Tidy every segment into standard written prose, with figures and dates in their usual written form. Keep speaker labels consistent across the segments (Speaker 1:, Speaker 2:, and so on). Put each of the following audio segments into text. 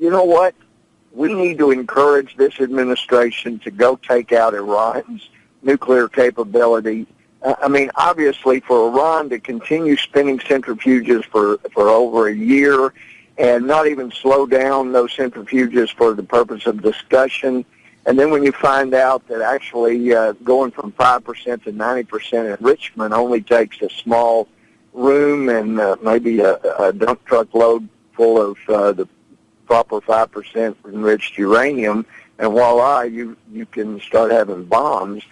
Speaker 1: you know what? We need to encourage this administration to go take out Iran's nuclear capability. I mean, obviously, for Iran to continue spinning centrifuges for over a year and not even slow down those centrifuges for the purpose of discussion, and then when you find out that actually going from 5% to 90% enrichment only takes a small room and maybe a dump truck load full of the proper 5% enriched uranium, and voila, you can start having bombs.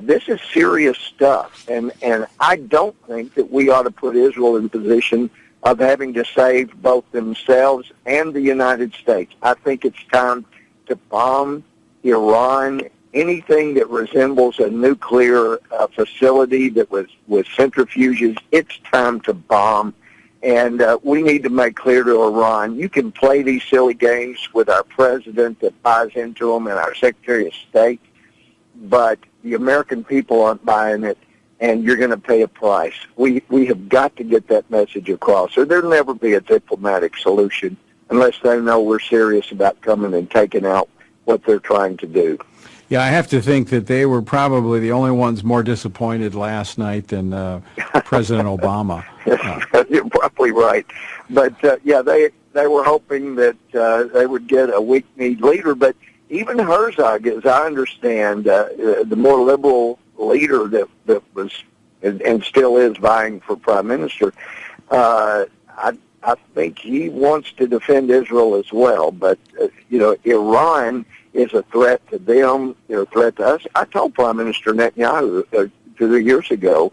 Speaker 1: This is serious stuff, and I don't think that we ought to put Israel in position of having to save both themselves and the United States. I think it's time to bomb Iran, anything that resembles a nuclear facility that was with centrifuges. It's time to bomb, and we need to make clear to Iran, you can play these silly games with our president that buys into them and our Secretary of State, but the American people aren't buying it, and you're going to pay a price. We have got to get that message across, or there'll never be a diplomatic solution unless they know we're serious about coming and taking out what they're trying to do.
Speaker 2: Yeah, I have to think that they were probably the only ones more disappointed last night than President Obama.
Speaker 1: You're probably right. But, yeah, they were hoping that they would get a weak-kneed leader, but even Herzog, as I understand, the more liberal leader that was and still is vying for prime minister, I think he wants to defend Israel as well. But, Iran is a threat to them, they're a threat to us. I told Prime Minister Netanyahu 2 years ago,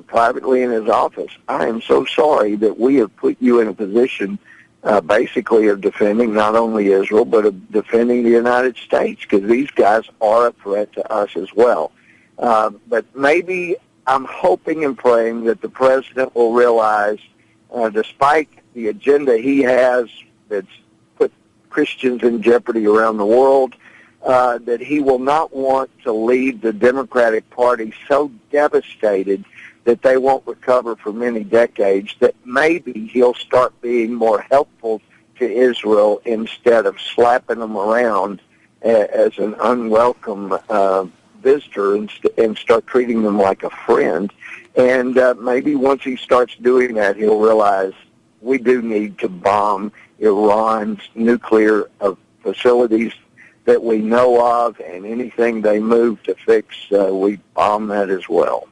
Speaker 1: privately in his office, I am so sorry that we have put you in a position basically of defending not only Israel, but of defending the United States, because these guys are a threat to us as well. But maybe I'm hoping and praying that the president will realize, despite the agenda he has that's put Christians in jeopardy around the world, that he will not want to leave the Democratic Party so devastated that they won't recover for many decades, that maybe he'll start being more helpful to Israel instead of slapping them around as an unwelcome visitor and start treating them like a friend. And maybe once he starts doing that, he'll realize we do need to bomb Iran's nuclear facilities that we know of, and anything they move to fix, we bomb that as well.